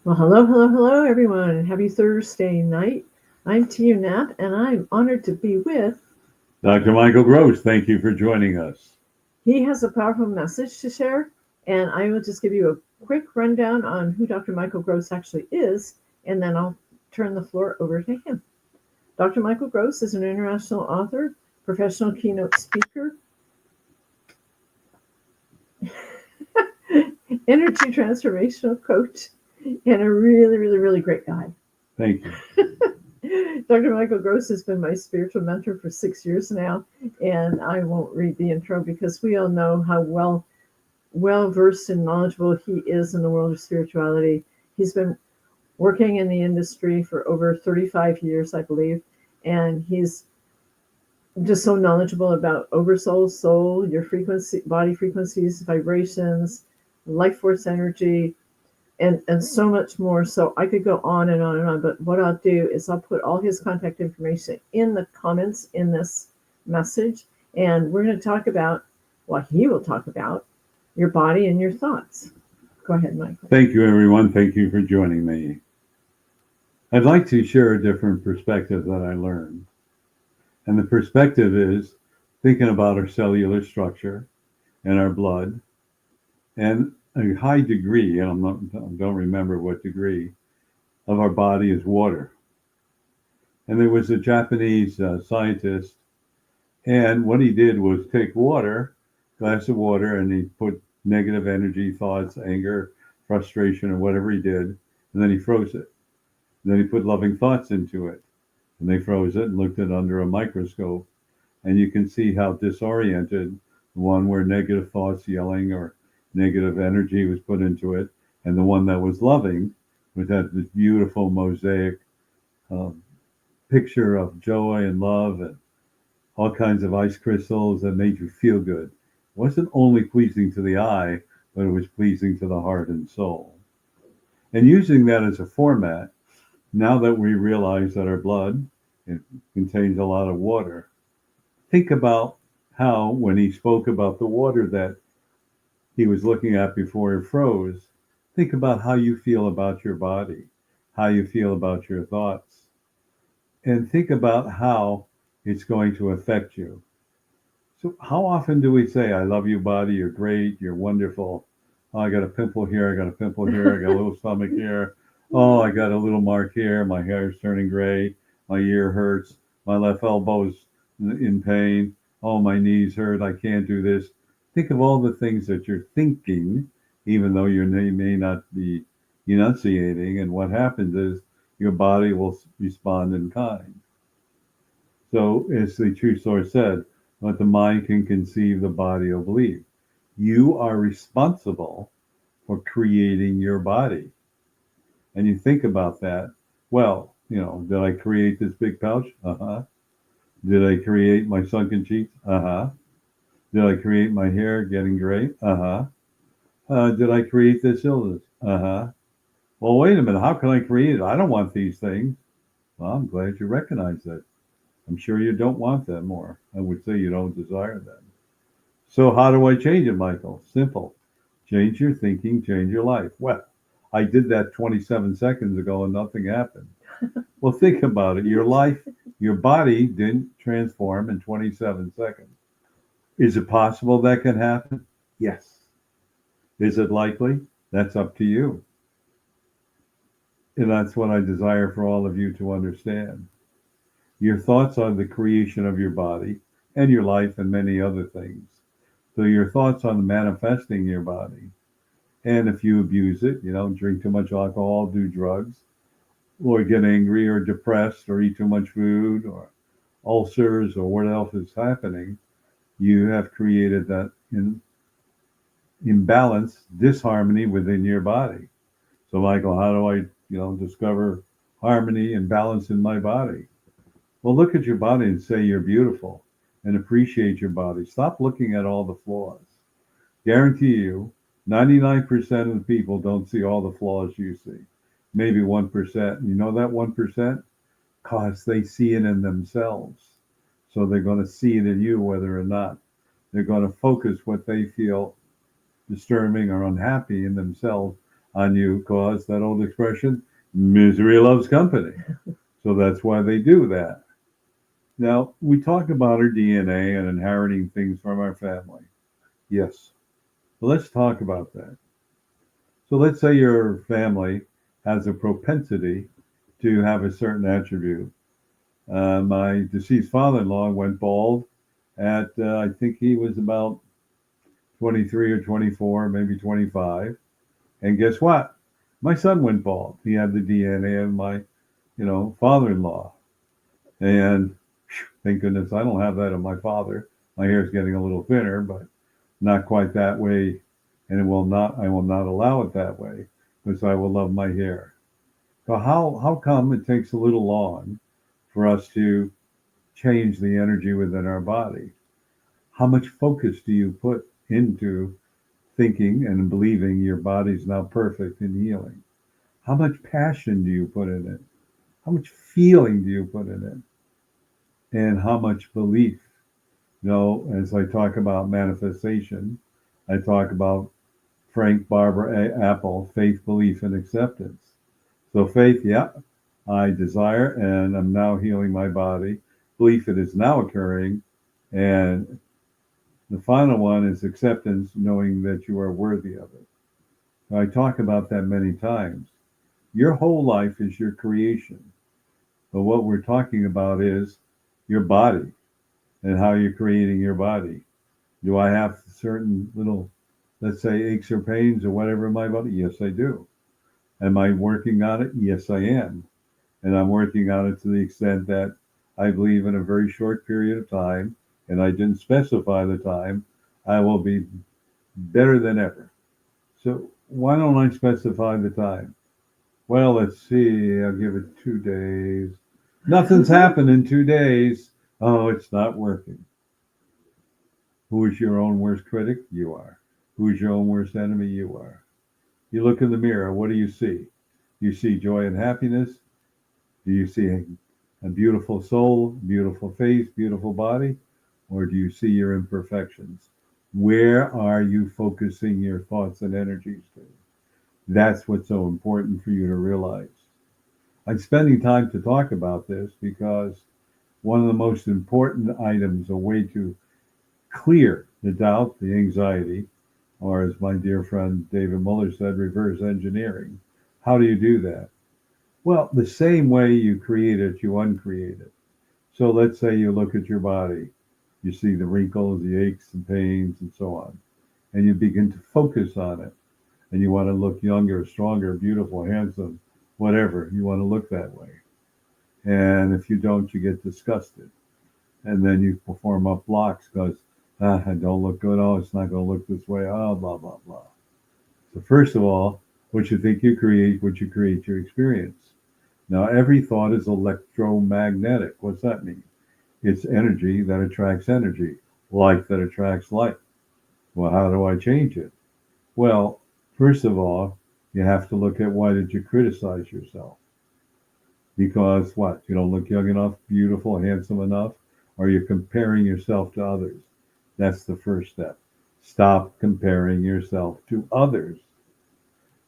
Well, hello, hello, hello, everyone. Happy Thursday night. I'm Tia Knapp, and I'm honored to be with. Dr. Michael Gross, thank you for joining us. He has a powerful message to share, and I will just give you a quick rundown on who Dr. Michael Gross actually is, and then I'll turn the floor over to him. Dr. Michael Gross is an international author, professional keynote speaker, energy transformational coach, and a really, really, really great guy. Thank you. Dr. Michael Gross has been my spiritual mentor for 6 years now, and I won't read the intro because we all know how well versed and knowledgeable he is in the world of spirituality. He's been working in the industry for over 35 years, I believe, and he's just so knowledgeable about oversoul, soul, your frequency, body frequencies, vibrations, life force energy, and so much more. So I could go on and on and on, but what I'll do is I'll put all his contact information in the comments in this message, and we're going to talk about what he will talk about your body and your thoughts. Go ahead, Michael. Thank you, everyone. Thank you for joining me. I'd like to share a different perspective that I learned. And the perspective is thinking about our cellular structure and our blood, and a high degree, and I don't remember what degree, of our body is water. And there was a Japanese scientist, and what he did was take water, glass of water, and he put negative energy, thoughts, anger, frustration, or whatever he did, and then he froze it. And then he put loving thoughts into it, and they froze it and looked at it under a microscope. And you can see how disoriented the one where negative thoughts, yelling, or negative energy was put into it, and the one that was loving, which had this beautiful mosaic um, picture of joy and love and all kinds of ice crystals that made you feel good. It wasn't only pleasing to the eye, but it was pleasing to the heart and soul. And using that as a format, now that we realize that our blood, it contains a lot of water, think about how, when he spoke about the water that he was looking at before it froze, think about how you feel about your body, how you feel about your thoughts, and think about how it's going to affect you. So, how often do we say, I love you, body, you're great, you're wonderful? Oh, I got a pimple here, I got a pimple here, I got a little stomach here. Oh, I got a little mark here, my hair's turning gray, my ear hurts, my left elbow's in pain. Oh, my knees hurt, I can't do this. Think of all the things that you're thinking, even though your name may not be enunciating. And what happens is your body will respond in kind. So, as the true source said, what the mind can conceive, the body will believe. You are responsible for creating your body. And you think about that. Well, did I create this big pouch? Uh huh. Did I create my sunken cheeks? Uh huh. Did I create my hair getting gray? Uh huh. Did I create this illness? Uh huh. Well, wait a minute. How can I create it? I don't want these things. Well, I'm glad you recognize that. I'm sure you don't want them, or I would say you don't desire them. So, how do I change it, Michael? Simple. Change your thinking, change your life. Well, I did that 27 seconds ago and nothing happened. Well, think about it. Your life, your body didn't transform in 27 seconds. Is it possible that can happen? Yes. Is it likely? That's up to you. And that's what I desire for all of you to understand. Your thoughts are the creation of your body and your life and many other things. So your thoughts on manifesting your body. And if you abuse it, drink too much alcohol, do drugs, or get angry or depressed or eat too much food or ulcers or what else is happening, you have created that imbalance, disharmony within your body. So, Michael, how do I, discover harmony and balance in my body? Well, look at your body and say you're beautiful and appreciate your body. Stop looking at all the flaws. Guarantee you, 99% of the people don't see all the flaws you see. Maybe 1%. You know that 1%? Because they see it in themselves. So they're going to see it in you whether or not. They're going to focus what they feel disturbing or unhappy in themselves on you cause that old expression, misery loves company. So that's why they do that. Now, we talk about our DNA and inheriting things from our family. Yes. So let's talk about that. So let's say your family has a propensity to have a certain attribute. My deceased father-in-law went bald at, I think he was about 23 or 24, maybe 25. And guess what? My son went bald. He had the DNA of my, father-in-law. And thank goodness I don't have that of my father. My hair is getting a little thinner, but not quite that way. And I will not allow it that way because I will love my hair. So how come it takes a little long for us to change the energy within our body? How much focus do you put into thinking and believing your body's now perfect and healing? How much passion do you put in it? How much feeling do you put in it? And how much belief? As I talk about manifestation, I talk about Frank Barbara Apple, faith, belief, and acceptance. So faith, yeah, I desire and I'm now healing my body. Belief, it is now occurring. And the final one is acceptance, knowing that you are worthy of it. I talk about that many times. Your whole life is your creation. But what we're talking about is your body and how you're creating your body. Do I have certain little, let's say, aches or pains or whatever in my body? Yes, I do. Am I working on it? Yes, I am. And I'm working on it to the extent that I believe in a very short period of time, and I didn't specify the time, I will be better than ever. So why don't I specify the time? Well, let's see. I'll give it 2 days. Nothing's happened in 2 days. Oh, it's not working. Who is your own worst critic? You are. Who is your own worst enemy? You are. You look in the mirror. What do you see? You see joy and happiness. Do you see a beautiful soul, beautiful face, beautiful body? Or do you see your imperfections? Where are you focusing your thoughts and energies to? That's what's so important for you to realize. I'm spending time to talk about this because one of the most important items, a way to clear the doubt, the anxiety, or as my dear friend David Muller said, reverse engineering. How do you do that? Well, the same way you create it, you uncreate it. So let's say you look at your body, you see the wrinkles, the aches and pains, and so on, and you begin to focus on it. And you want to look younger, stronger, beautiful, handsome, whatever. You want to look that way. And if you don't, you get disgusted. And then you perform up blocks because, I don't look good. Oh, it's not going to look this way. Oh, blah, blah, blah. So first of all, what you think you create, what you create your experience. Now, every thought is electromagnetic. What's that mean? It's energy that attracts energy, like that attracts like. Well, how do I change it? Well, first of all, you have to look at why did you criticize yourself? Because what? You don't look young enough, beautiful, handsome enough, or you're comparing yourself to others. That's the first step. Stop comparing yourself to others.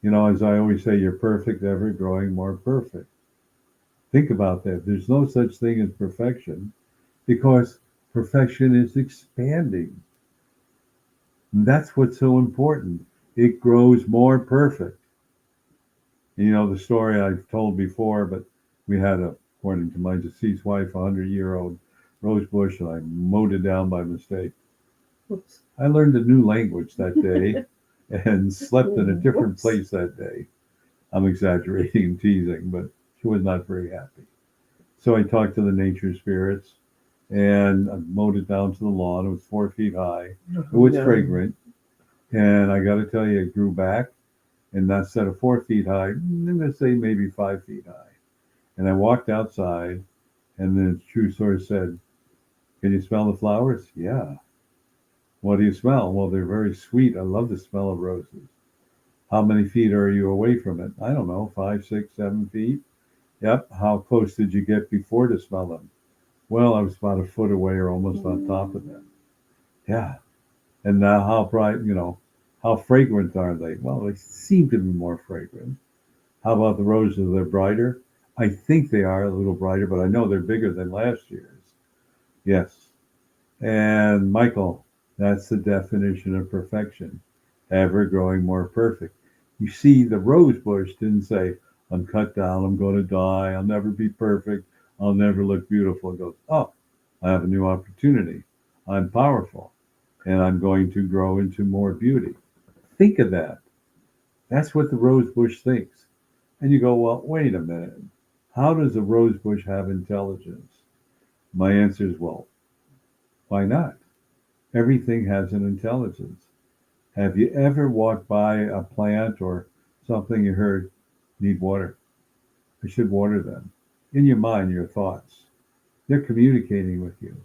As I always say, you're perfect, ever growing more perfect. Think about that. There's no such thing as perfection because perfection is expanding. And that's what's so important. It grows more perfect. The story I've told before, but we had, according to my deceased wife, a 100-year-old rose bush, and I mowed it down by mistake. Oops. I learned a new language that day and slept in a different Whoops. place that day. I'm exaggerating and teasing, but she was not very happy. So I talked to the nature spirits and I mowed it down to the lawn. It was 4 feet high. It was No. fragrant. And I got to tell you, it grew back. And instead of 4 feet high, I'm going to say maybe 5 feet high. And I walked outside, and the true source said, "Can you smell the flowers?" "Yeah." "What do you smell?" "Well, they're very sweet. I love the smell of roses." "How many feet are you away from it?" "I don't know, 5, 6, 7 feet." "Yep." "How close did you get before to smell them?" "Well, I was about a foot away or almost on top of them." "Yeah." "And now how How fragrant are they? Well, they seem to be more fragrant. How about the roses? They're brighter. I think they are a little brighter, but I know they're bigger than last year's. Yes. And Michael, that's the definition of perfection. Ever growing more perfect. You see, the rose bush didn't say, I'm cut down, I'm going to die, I'll never be perfect, I'll never look beautiful. It goes, oh, I have a new opportunity. I'm powerful, and I'm going to grow into more beauty. Think of that. That's what the rose bush thinks. And you go, well, wait a minute. How does a rose bush have intelligence? My answer is, well, why not? Everything has an intelligence. Have you ever walked by a plant or something you heard, need water? I should water them. In your mind, your thoughts. They're communicating with you.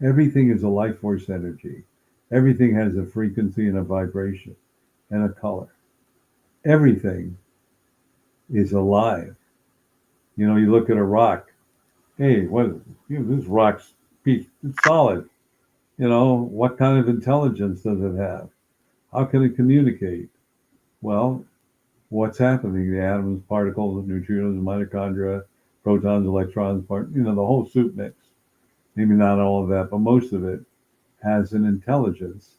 Everything is a life force energy. Everything has a frequency and a vibration and a color. Everything is alive. You know, you look at a rock. Hey, this rock's piece, it's solid. You know, what kind of intelligence does it have? How can it communicate? Well, what's happening? The atoms, particles, neutrinos, mitochondria, protons, electrons, the whole soup mix. Maybe not all of that, but most of it has an intelligence,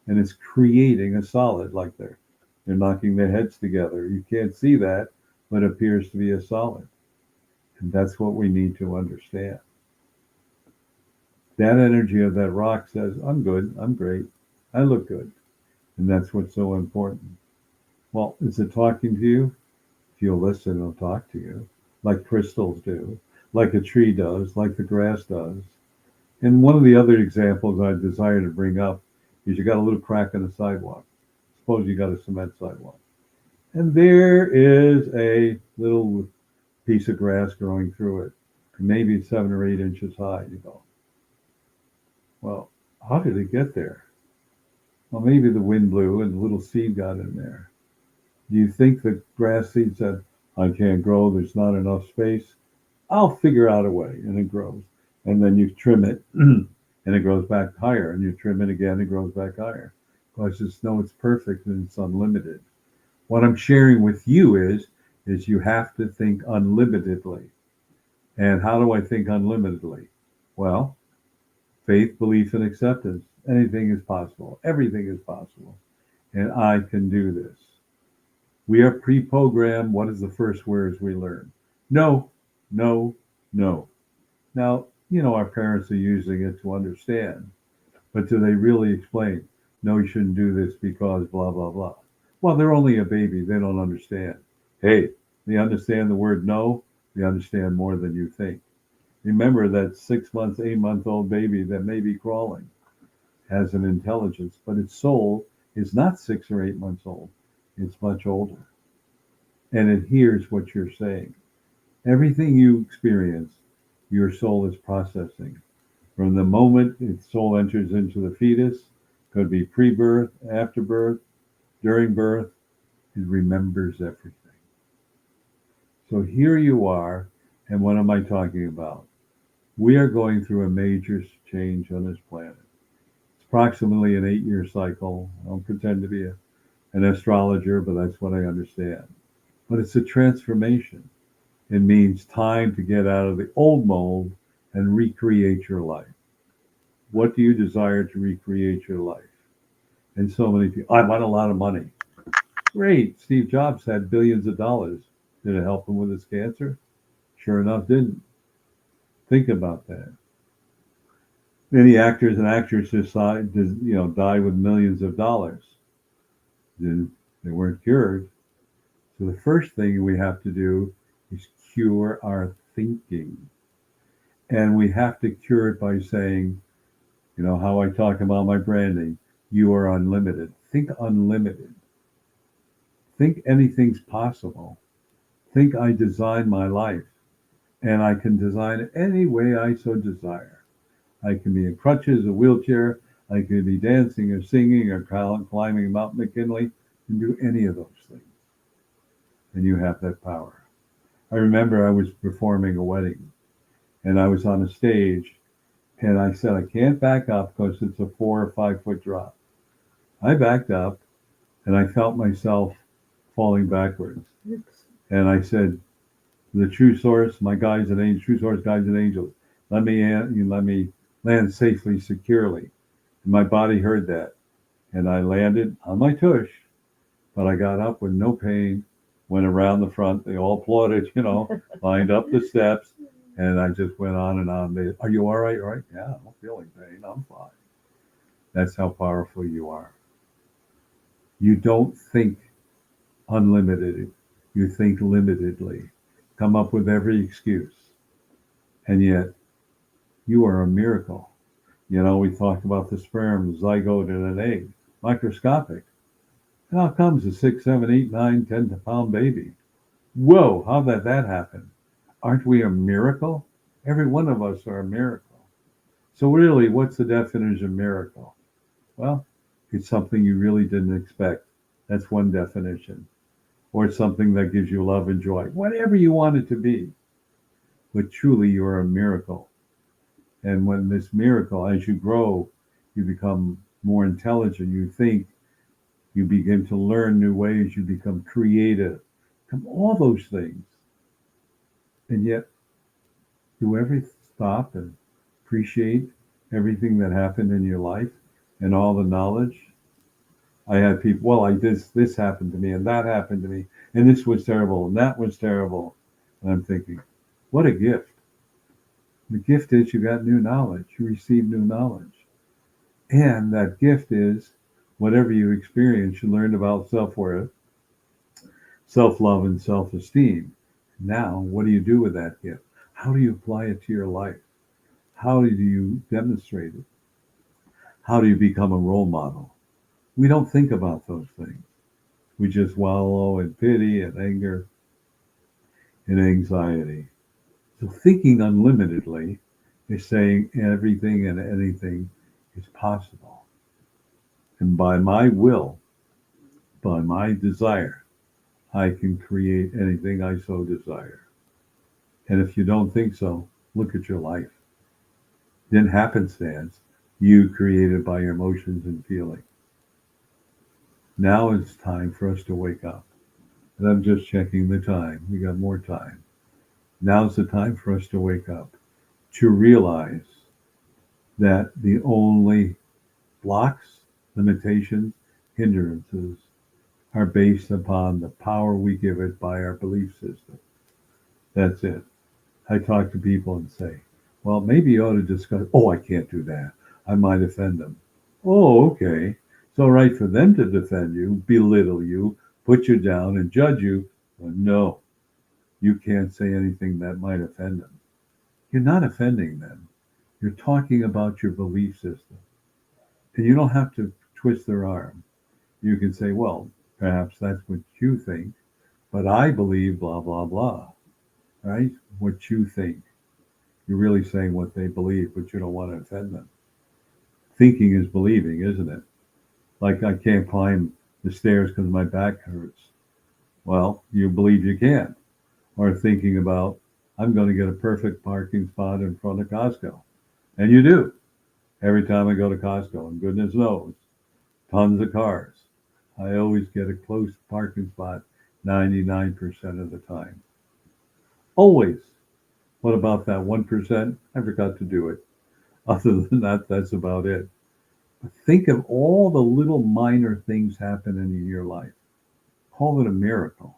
and it's creating a solid like they're knocking their heads together. You can't see that, but it appears to be a solid. And that's what we need to understand. That energy of that rock says, I'm good, I'm great, I look good. And that's what's so important. Well, is it talking to you? If you'll listen, it'll talk to you, like crystals do, like a tree does, like the grass does. And one of the other examples I desire to bring up is you got a little crack in the sidewalk. Suppose you got a cement sidewalk. And there is a little piece of grass growing through it, maybe 7 or 8 inches high. You go, well, how did it get there? Well, maybe the wind blew and a little seed got in there. Do you think the grass seed said, I can't grow, there's not enough space? I'll figure out a way, and it grows. And then you trim it, and it grows back higher, and you trim it again, it grows back higher. Because it's perfect and it's unlimited. What I'm sharing with you is you have to think unlimitedly. And how do I think unlimitedly? Well, faith, belief, and acceptance. Anything is possible. Everything is possible. And I can do this. We are pre-programmed. What is the first words we learn? No, no, no. Now, our parents are using it to understand. But do they really explain, no, you shouldn't do this because blah, blah, blah? Well, they're only a baby. They don't understand. Hey, they understand the word no. They understand more than you think. Remember that 6 months, 8-month-old baby that may be crawling has an intelligence, but its soul is not 6 or 8 months old. It's much older. And it hears what you're saying. Everything you experience, your soul is processing. From the moment its soul enters into the fetus, could be pre-birth, after birth, during birth, it remembers everything. So here you are, and what am I talking about? We are going through a major change on this planet. It's approximately an 8-year cycle. I don't pretend to be an astrologer, but that's what I understand. But it's a transformation. It means time to get out of the old mold and recreate your life. What do you desire to recreate your life? And so many people, I want a lot of money. Great. Steve Jobs had billions of dollars. Did it help him with his cancer? Sure enough, didn't. Think about that. Many actors and actresses died with millions of dollars. They weren't cured. So the first thing we have to do is cure our thinking. And we have to cure it by saying, how I talk about my branding, you are unlimited. Think unlimited. Think anything's possible. Think I design my life, and I can design it any way I so desire. I can be in crutches, a wheelchair, I could be dancing or singing or climbing Mount McKinley, and do any of those things. And you have that power. I remember I was performing a wedding, and I was on a stage, and I said, I can't back up because it's a 4 or 5 foot drop. I backed up, and I felt myself falling backwards. Oops. And I said, the true source, my guides and angels, true source, guides and angels, you let me land safely, securely. And my body heard that. And I landed on my tush, but I got up with no pain, went around the front. They all applauded, lined up the steps. And I just went on and on. They, are you all right? All right? Yeah, I'm not feeling pain. I'm fine. That's how powerful you are. You don't think unlimited. You think limitedly. Come up with every excuse. And yet, you are a miracle. We talked about the sperm, zygote, and an egg, microscopic. And out comes a 6, 7, 8, 9, 10-pound baby. Whoa, how did that happen? Aren't we a miracle? Every one of us are a miracle. So really, what's the definition of miracle? Well, it's something you really didn't expect. That's one definition. Or it's something that gives you love and joy, whatever you want it to be. But truly, you're a miracle. And when this miracle, as you grow, you become more intelligent, you think, you begin to learn new ways, you become creative, all those things. And yet, do you ever stop and appreciate everything that happened in your life and all the knowledge? I had people, well, this happened to me and that happened to me, and this was terrible and that was terrible. And I'm thinking, what a gift. The gift is you got new knowledge, you received new knowledge. And that gift is whatever you experience, you learned about self-worth, self-love, and self-esteem. Now, what do you do with that gift? How do you apply it to your life? How do you demonstrate it? How do you become a role model? We don't think about those things. We just wallow in pity and anger and anxiety. So thinking unlimitedly is saying everything and anything is possible. And by my will, by my desire, I can create anything I so desire. And if you don't think so, look at your life. Then happenstance, you created by your emotions and feelings. Now it's time for us to wake up. And I'm just checking the time. We got more time. Now's the time for us to wake up, to realize that the only blocks, limitations, hindrances are based upon the power we give it by our belief system. That's it. I talk to people and say, well, maybe you ought to discuss, oh, I can't do that. I might offend them. Oh, okay. It's all right for them to defend you, belittle you, put you down, and judge you. Well, no, you can't say anything that might offend them. You're not offending them. You're talking about your belief system. And you don't have to twist their arm. You can say, well, perhaps that's what you think, but I believe blah, blah, blah. Right? What you think. You're really saying what they believe, but you don't want to offend them. Thinking is believing, isn't it? Like, I can't climb the stairs because my back hurts. Well, you believe you can. Or thinking about, I'm going to get a perfect parking spot in front of Costco. And you do. Every time I go to Costco, and goodness knows, tons of cars. I always get a close parking spot 99% of the time. Always. What about that 1%? I forgot to do it. Other than that, that's about it. But think of all the little minor things happening in your life. Call it a miracle.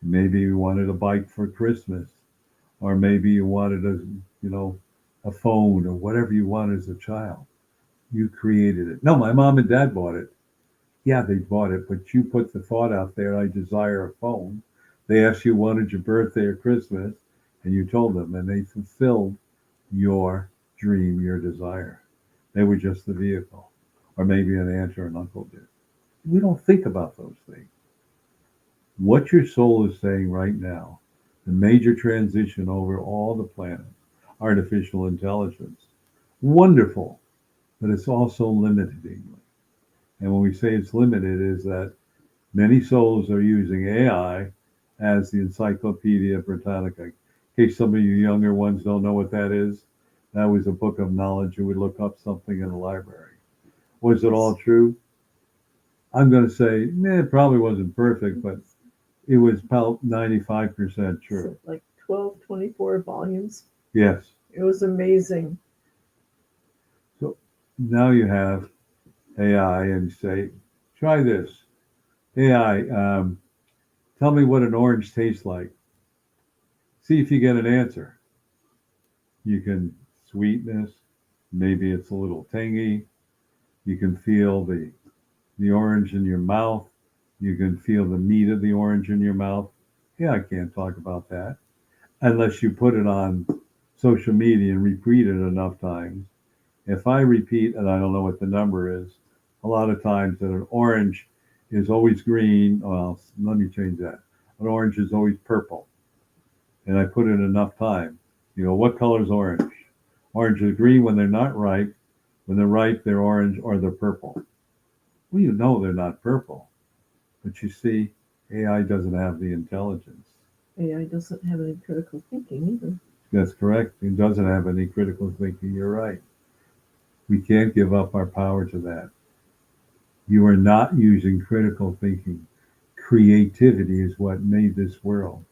Maybe you wanted a bike for Christmas, or maybe you wanted a phone or whatever you wanted as a child. You created it. No, my mom and dad bought it. Yeah, they bought it, but you put the thought out there, I desire a phone. They asked you wanted your birthday or Christmas, and you told them, and they fulfilled your dream, your desire. They were just the vehicle, or maybe an aunt or an uncle did. We don't think about those things. What your soul is saying right now, the major transition over all the planets, artificial intelligence, wonderful, but it's also limiting. And when we say it's limited, is that many souls are using AI as the Encyclopedia Britannica. In case some of you younger ones don't know what that is, that was a book of knowledge. You would look up something in the library. Was it all true? I'm going to say, it probably wasn't perfect, but it was about 95% true. So, like 12, 24 volumes. Yes. It was amazing. So now you have AI and say, try this. AI, tell me what an orange tastes like. See if you get an answer. You can sweetness, maybe it's a little tangy. You can feel the orange in your mouth. You can feel the meat of the orange in your mouth. Yeah, I can't talk about that unless you put it on social media and repeat it enough times. If I repeat, and I don't know what the number is, a lot of times that an orange is always green. Well, let me change that. An orange is always purple. And I put it enough time. You know, what color is orange? Orange is green when they're not ripe. When they're ripe, they're orange or they're purple. Well, you know they're not purple. But you see, AI doesn't have the intelligence. AI doesn't have any critical thinking either. That's correct. It doesn't have any critical thinking. You're right. We can't give up our power to that. You are not using critical thinking. Creativity is what made this world.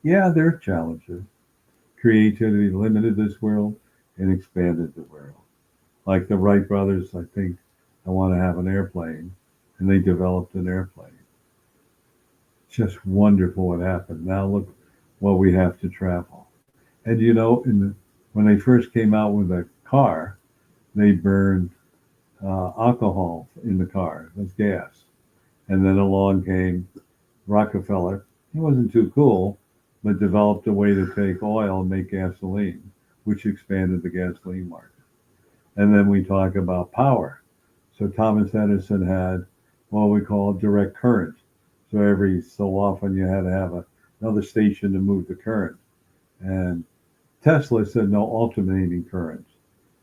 Yeah, there are challenges. Creativity limited this world and expanded the world. Like the Wright brothers, I think I want to have an airplane, and they developed an airplane. Just wonderful what happened. Now look what we have to travel. And you know, when they first came out with a car, they burned alcohol in the car as gas. And then along came Rockefeller. He wasn't too cool, but developed a way to take oil and make gasoline, which expanded the gasoline market. And then we talk about power. So Thomas Edison had what we call direct current. So every so often you had to have another station to move the current. And Tesla said no alternating current.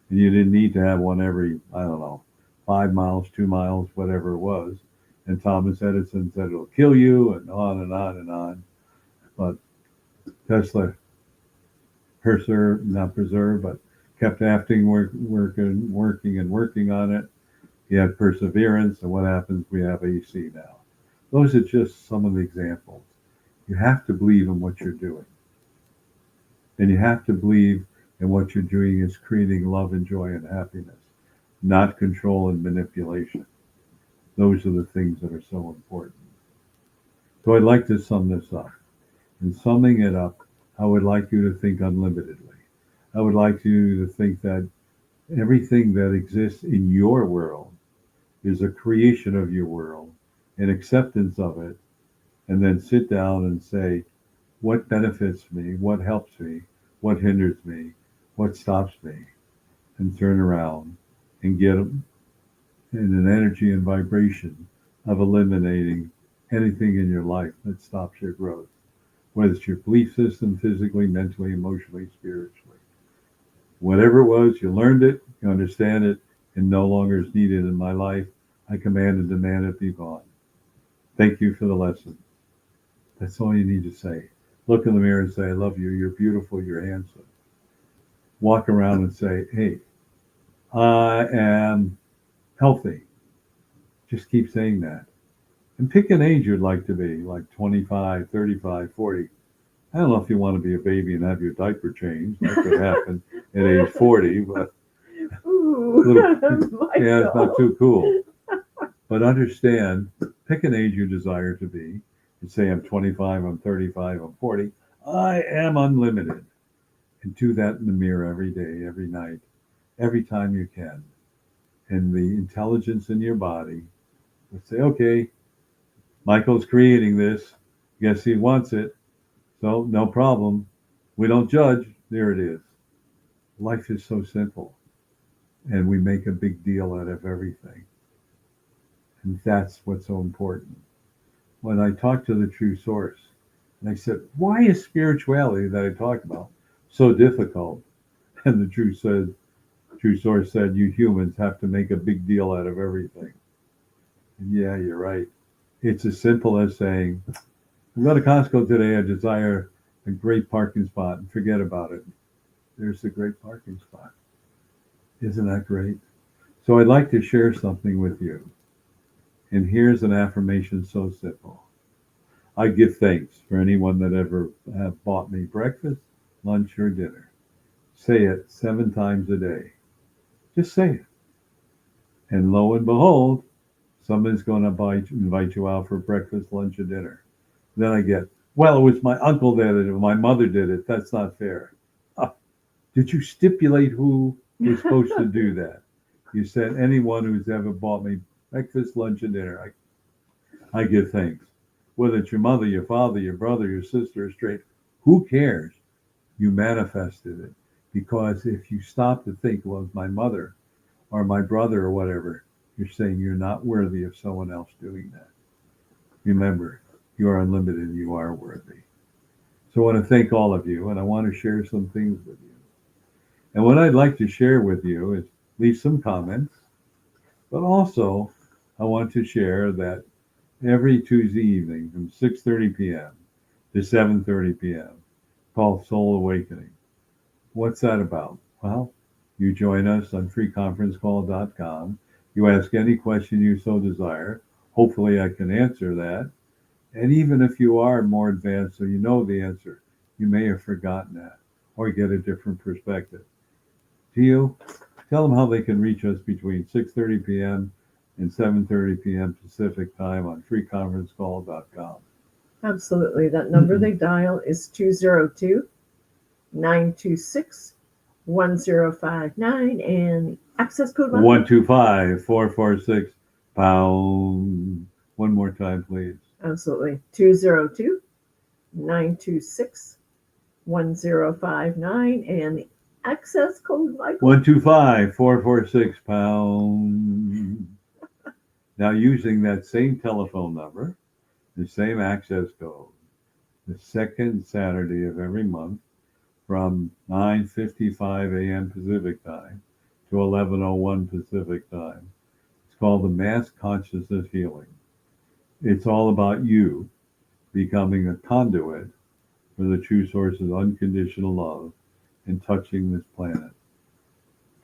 And you didn't need to have one every, I don't know, 5 miles, 2 miles, whatever it was. And Thomas Edison said it'll kill you, and on and on and on. But Tesla not preserved, but kept working and working on it. He had perseverance, and what happens? We have AC now. Those are just some of the examples. You have to believe in what you're doing. And you have to believe in what you're doing is creating love and joy and happiness, not control and manipulation. Those are the things that are so important. So I'd like to sum this up. In summing it up, I would like you to think unlimitedly. I would like you to think that everything that exists in your world is a creation of your world, an acceptance of it, and then sit down and say, what benefits me, what helps me, what hinders me, what stops me, and turn around and get in an energy and vibration of eliminating anything in your life that stops your growth, whether it's your belief system, physically, mentally, emotionally, spiritually. Whatever it was, you learned it, you understand it, and no longer is needed in my life. I command and demand it be gone. Thank you for the lesson. That's all you need to say. Look in the mirror and say, I love you, you're beautiful, you're handsome. Walk around and say, hey, I am healthy. Just keep saying that. And pick an age you'd like to be, like 25, 35, 40. I don't know if you want to be a baby and have your diaper changed. That could happen at age 40, but Ooh, yeah, it's not too cool. But understand, pick an age you desire to be. You say, I'm 25, I'm 35, I'm 40. I am unlimited. And do that in the mirror every day, every night, every time you can. And the intelligence in your body will say, okay, Michael's creating this. Guess he wants it. So no problem. We don't judge. There it is. Life is so simple. And we make a big deal out of everything. And that's what's so important. When I talked to the true source, and I said, why is spirituality that I talk about so difficult? And the true source said, you humans have to make a big deal out of everything. And yeah, you're right. It's as simple as saying, I'm going to Costco today. I desire a great parking spot, and forget about it. There's a great parking spot. Isn't that great? So I'd like to share something with you. And here's an affirmation so simple. I give thanks for anyone that ever have bought me breakfast, lunch, or dinner. Say it 7 times a day. Just say it. And lo and behold, someone's going to invite you out for breakfast, lunch, or dinner. Then I get, well, it was my uncle that did it, or my mother did it. That's not fair. Ah, did you stipulate who was supposed to do that? You said anyone who's ever bought me breakfast, lunch, and dinner. I give thanks. Whether it's your mother, your father, your brother, your sister, or straight, who cares? You manifested it. Because if you stop to think, well, it's my mother or my brother or whatever, you're saying you're not worthy of someone else doing that. Remember, you are unlimited, you are worthy. So I want to thank all of you, and I want to share some things with you. And what I'd like to share with you is leave some comments, but also I want to share that every Tuesday evening from 6:30 p.m. to 7:30 p.m. called Soul Awakening. What's that about? Well, you join us on freeconferencecall.com. You ask any question you so desire. Hopefully I can answer that. And even if you are more advanced or you know the answer, you may have forgotten that or get a different perspective. Tio, tell them how they can reach us between 6:30 p.m. and 7:30 p.m. Pacific time on freeconferencecall.com. Absolutely. That number they dial is 202-926-1059, and the access code 125-446 pound. One more time, please. Absolutely. 202-926-1059, and the access code, Michael. 125-446 pound. Now, using that same telephone number, the same access code, the second Saturday of every month from 9:55 a.m. Pacific time to 11:01 Pacific time. It's called the Mass Consciousness Healing. It's all about you becoming a conduit for the true source of unconditional love and touching this planet,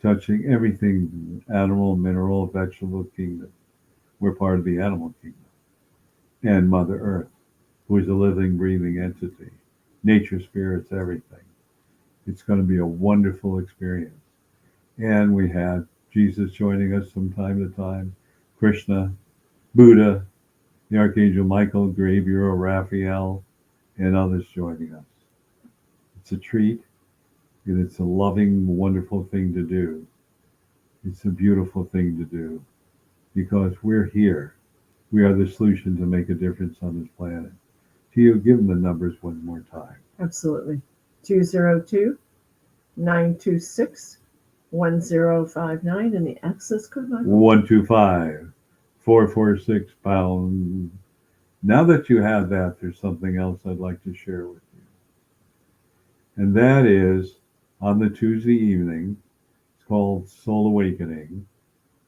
touching everything, animal, mineral, vegetable kingdom. We're part of the animal kingdom. And Mother Earth, who is a living, breathing entity. Nature, spirits, everything. It's going to be a wonderful experience. And we had Jesus joining us from time to time, Krishna, Buddha, the Archangel Michael, Gabriel, Raphael, and others joining us. It's a treat, and it's a loving, wonderful thing to do. It's a beautiful thing to do because we're here. We are the solution to make a difference on this planet. Tio, give them the numbers one more time. Absolutely. 202-926-1059, and the access code, Michael. 125-446 pound. Now that you have that, there's something else I'd like to share with you. And that is on the Tuesday evening, it's called Soul Awakening,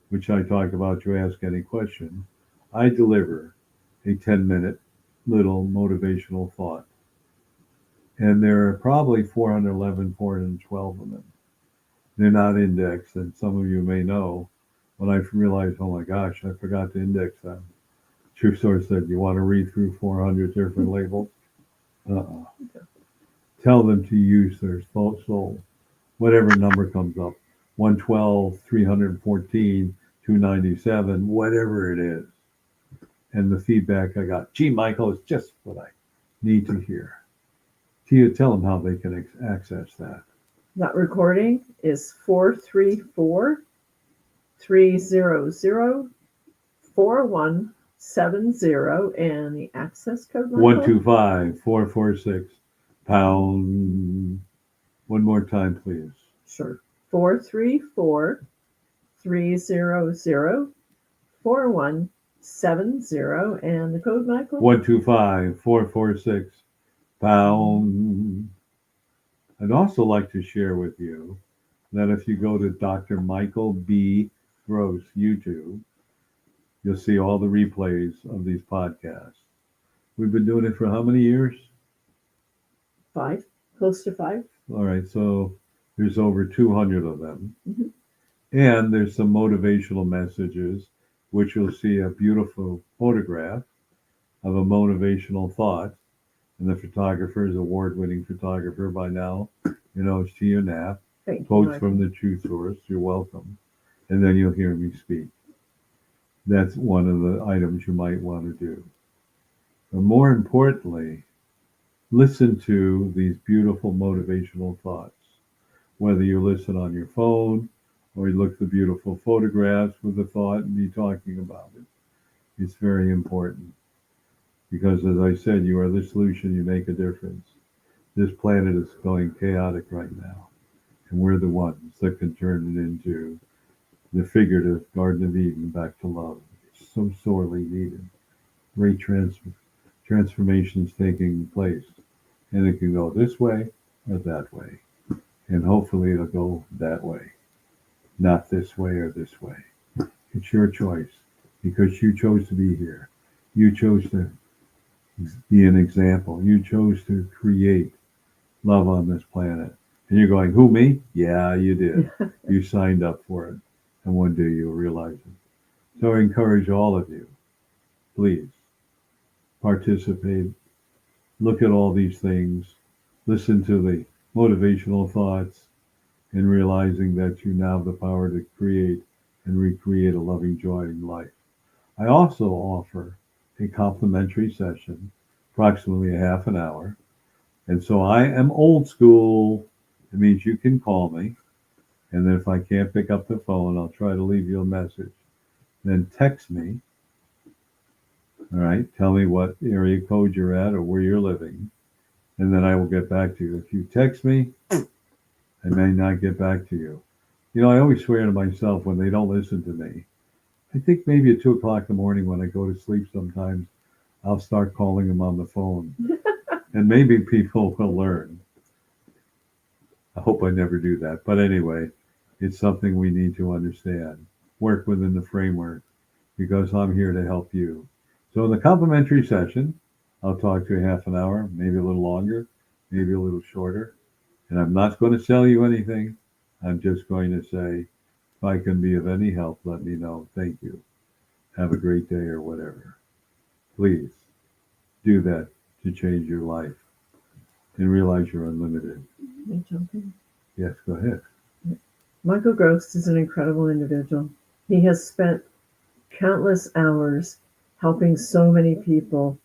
which I talk about. You ask any question. I deliver a 10-minute little motivational thought. And there are probably 411, 412 of them. They're not indexed, and some of you may know when I realized, oh my gosh, I forgot to index them. True Source said, you want to read through 400 different labels? Tell them to use their soul. Whatever number comes up, 112, 314, 297, whatever it is. And the feedback I got, gee, Michael, it's just what I need to hear. Tia, tell them how they can access that. That recording is 434-300-4170, and the access code, Michael? 125-446 pound. One more time, please. Sure. 434-300-4170, and the code, Michael? 125-446 pound. I'd also like to share with you that if you go to Dr. Michael B. Gross YouTube, you'll see all the replays of these podcasts. We've been doing it for how many years? 5, close to 5. All right, so there's over 200 of them. Mhm. And there's some motivational messages which you'll see a beautiful photograph of a motivational thought. And the photographer is award-winning photographer by now. It's Tia Knapp. Thank you, Quotes Michael. from the Truth Source. You're welcome. And then you'll hear me speak. That's one of the items you might want to do. But more importantly, listen to these beautiful motivational thoughts. Whether you listen on your phone or you look at the beautiful photographs with the thought and be talking about it. It's very important. Because as I said, you are the solution, you make a difference. This planet is going chaotic right now. And we're the ones that can turn it into the figurative Garden of Eden back to love. It's so sorely needed. Great transformations taking place. And it can go this way or that way. And hopefully it'll go that way. Not this way or this way. It's your choice because you chose to be here. You chose to be an example. You chose to create love on this planet. And you're going, who, me? Yeah, you did. You signed up for it. And one day you'll realize it. So I encourage all of you, please participate. Look at all these things. Listen to the motivational thoughts and realizing that you now have the power to create and recreate a loving, joying life. I also offer a complimentary session, approximately a half an hour. And so I am old school. It means you can call me. And then if I can't pick up the phone, I'll try to leave you a message. Then text me. All right. Tell me what area code you're at or where you're living. And then I will get back to you. If you text me, I may not get back to you. I always swear to myself when they don't listen to me. I think maybe at 2 o'clock in the morning when I go to sleep sometimes, I'll start calling them on the phone. And maybe people will learn. I hope I never do that. But anyway, it's something we need to understand. Work within the framework because I'm here to help you. So in the complimentary session, I'll talk to you half an hour, maybe a little longer, maybe a little shorter. And I'm not going to sell you anything. I'm just going to say, if I can be of any help, let me know. Thank you. Have a great day or whatever. Please do that to change your life and realize you're unlimited. May I jump in? Yes, go ahead. Michael Gross is an incredible individual. He has spent countless hours helping so many people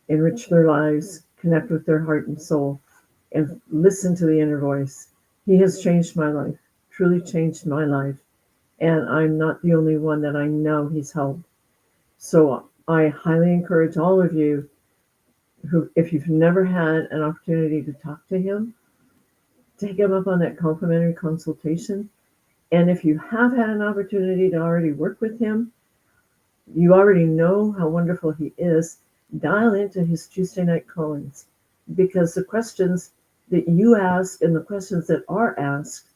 enrich their lives, connect with their heart and soul, and listen to the inner voice. He has changed my life, truly changed my life. And I'm not the only one that I know he's helped. So I highly encourage all of you who, if you've never had an opportunity to talk to him, take him up on that complimentary consultation. And if you have had an opportunity to already work with him, you already know how wonderful he is. Dial into his Tuesday night callings because the questions that you ask and the questions that are asked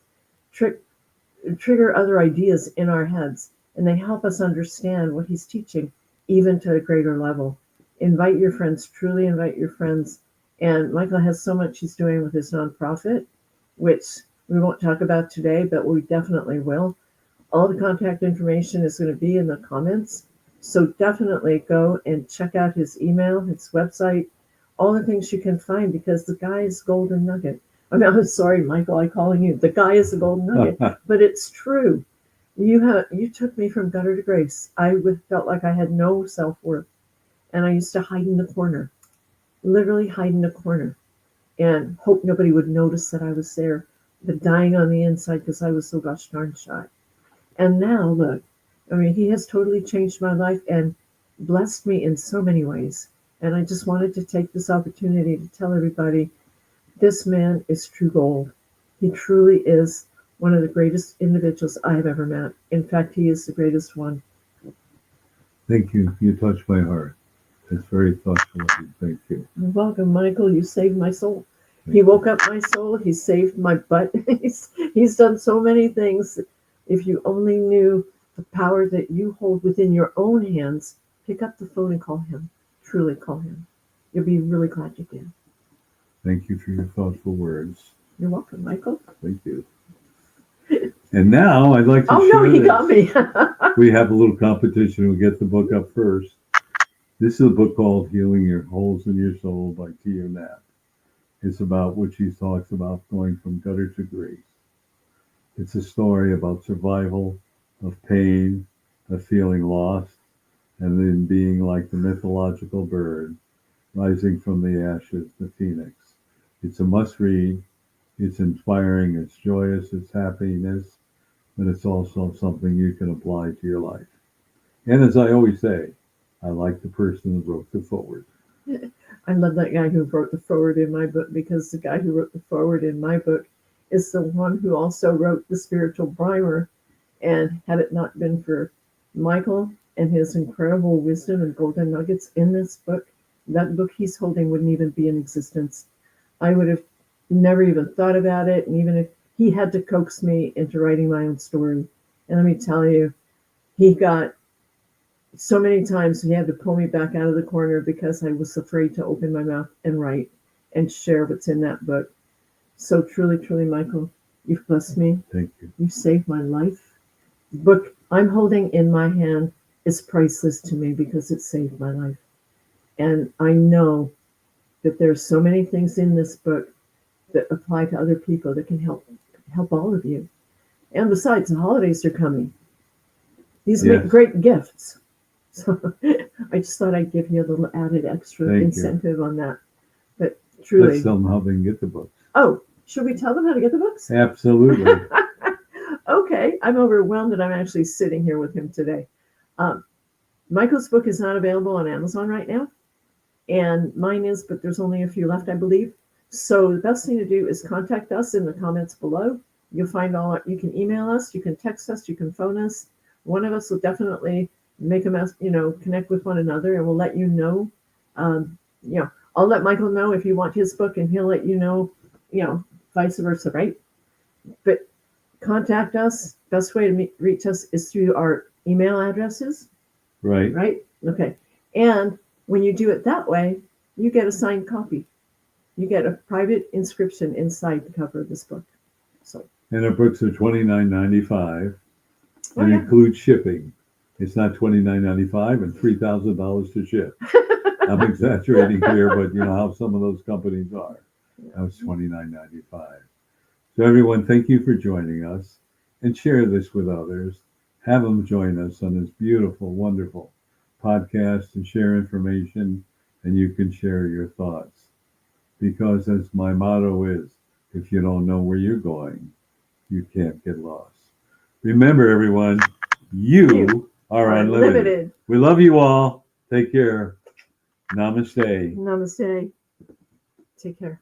trigger other ideas in our heads, and they help us understand what he's teaching even to a greater level. Invite your friends, truly invite your friends. And Michael has so much he's doing with his nonprofit, which we won't talk about today, but we definitely will. All the contact information is going to be in the comments. So definitely go and check out his email, his website, all the things you can find because the guy is golden nugget. I'm sorry, Michael, I'm calling you. The guy is a golden nugget, but it's true. You took me from gutter to grace. I felt like I had no self-worth, and I used to hide in the corner, literally hide in the corner, and hope nobody would notice that I was there, but dying on the inside because I was so gosh darn shy. And now look, he has totally changed my life and blessed me in so many ways. And I just wanted to take this opportunity to tell everybody, this man is true gold. He truly is one of the greatest individuals I have ever met. In fact, he is the greatest one. Thank you. You touched my heart. It's very thoughtful of you. Thank you. You're welcome, Michael. You saved my soul. He woke up my soul. He saved my butt. He's done so many things. If you only knew the power that you hold within your own hands, pick up the phone and call him. Truly call him. You'll be really glad you did. Thank you for your thoughtful words. You're welcome, Michael. Thank you. And now I'd like to Oh share no, he this. got me. We have a little competition who get the book up first. This is a book called Healing Your Holes in Your Soul by Tia Knapp. It's about what she talks about going from gutter to grace. It's a story about survival, of pain, of feeling lost, and then being like the mythological bird rising from the ashes, the phoenix. It's a must read. It's inspiring, it's joyous, it's happiness, but it's also something you can apply to your life. And as I always say, I like the person who wrote the forward. I love that guy who wrote the forward in my book, because the guy who wrote the forward in my book is the one who also wrote the spiritual primer. And had it not been for Michael and his incredible wisdom and golden nuggets in this book, that book he's holding wouldn't even be in existence. I would have never even thought about it. And even if he had to coax me into writing my own story. And let me tell you, he got so many times he had to pull me back out of the corner because I was afraid to open my mouth and write and share what's in that book. So truly, truly, Michael, you've blessed me. Thank you. You saved my life. The book I'm holding in my hand is priceless to me because it saved my life. And I know that there's so many things in this book that apply to other people that can help all of you. And besides, the holidays are coming. These Yes. make great gifts. So I just thought I'd give you a little added extra Thank you. incentive on that. But truly. Let's tell them how they can get the books. Oh, should we tell them how to get the books? Absolutely. Okay, I'm overwhelmed that I'm actually sitting here with him today. Michael's book is not available on Amazon right now, and mine is, but there's only a few left, I believe. So the best thing to do is contact us in the comments below. You'll find you can email us, you can text us, you can phone us. One of us will definitely make a mess, connect with one another, and we'll let you know. I'll let Michael know if you want his book, and he'll let you know, vice versa, right? But contact us. Best way to reach us is through our email addresses. Right. Right? Okay. And when you do it that way, you get a signed copy. You get a private inscription inside the cover of this book. So. And our books are $29.95 Oh, and yeah. include shipping. It's not $29.95 and $3,000 to ship. I'm exaggerating here, but you know how some of those companies are. That was $29.95. So everyone, thank you for joining us, and share this with others. Have them join us on this beautiful, wonderful podcast and share information, and you can share your thoughts. Because as my motto is, if you don't know where you're going, you can't get lost. Remember, everyone, you are unlimited. We love you all. Take care. Namaste. Namaste. Take care.